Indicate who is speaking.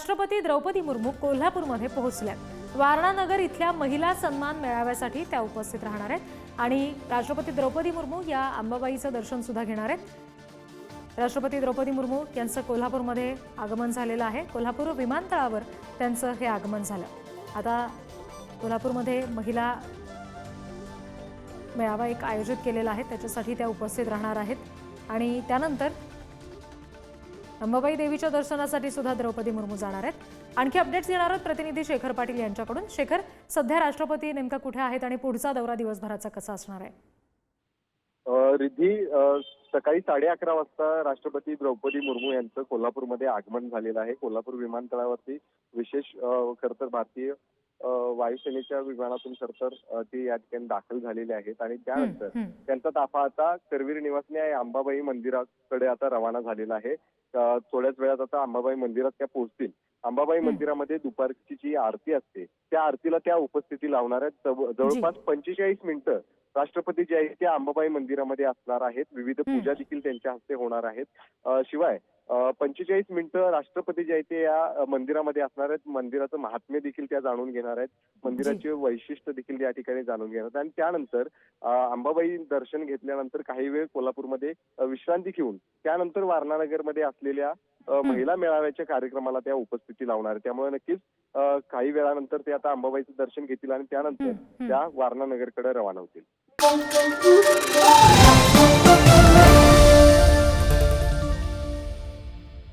Speaker 1: राष्ट्रपती द्रौपदी मुर्मू कोल्हापूरमध्ये पोहोचल्या। वारणा नगर इथल्या महिला सन्मान मेळाव्यासाठी त्या उपस्थित राहणार आहेत आणि राष्ट्रपती द्रौपदी मुर्मू या अंबाबाईचं दर्शन सुद्धा घेणार आहेत। राष्ट्रपती द्रौपदी मुर्मू यांचं कोल्हापूरमध्ये आगमन झालेलं आहे। कोल्हापूर विमानतळावर त्यांचं हे आगमन झालं। आता कोल्हापूरमध्ये महिला मेळावा एक आयोजित केलेला आहे, त्याच्यासाठी त्या उपस्थित राहणार आहेत आणि त्यानंतर अंबाबाई देवीच्या दर्शनासाठी सुद्धा द्रौपदी मुर्मू जाणार आहेत। आणखी अपडेट्स घेणार आहोत प्रतिनिधी शेखर पाटील यांच्याकडून। शेखर, सध्या राष्ट्रपती नेमका कुठे आहेत आणि पुढचा दौरा दिवसभराचा कसा असणार आहे?
Speaker 2: रिद्धी, सकाळी 11:30 वाजता राष्ट्रपती द्रौपदी मुर्मू यांचं कोल्हापूरमध्ये आगमन झालेलं आहे। कोल्हापूर विमानतळावरती विशेष खरं तर भारतीय वायुसेनेच्या विमानातून खरं तर ते या ठिकाणी दाखल झालेले आहेत आणि त्यानंतर त्यांचा ताफा आता करवीर निवासने अंबाबाई मंदिराकडे आता रवाना झालेला आहे। थोड्याच वेळात आता अंबाबाई मंदिरात त्या पोहोचतील। अंबाबाई मंदिरामध्ये दुपारची जी आरती असते त्या आरतीला त्या उपस्थिती लावणार आहेत। जवळपास 45 मिनिटं राष्ट्रपती जे आहेत त्या अंबाबाई मंदिरामध्ये असणार आहेत। विविध पूजा देखील त्यांच्या हस्ते होणार आहेत। शिवाय 45 मिनिटं राष्ट्रपती जे आहेत ते या मंदिरामध्ये असणार आहेत। मंदिराचं महात्म्य देखील त्या जाणून घेणार आहेत, मंदिराचे वैशिष्ट्य देखील या ठिकाणी जाणून घेणार आहेत आणि त्यानंतर अंबाबाई दर्शन घेतल्यानंतर काही वेळ कोल्हापूरमध्ये विश्रांती घेऊन त्यानंतर वारणानगरमध्ये असलेल्या महिला मेळाव्याच्या कार्यक्रमाला त्या उपस्थिती लावणार आहेत। त्यामुळे नक्कीच काही वेळानंतर ते आता अंबाबाईचं दर्शन घेतील आणि त्यानंतर त्या वारणानगरकडे रवाना होतील।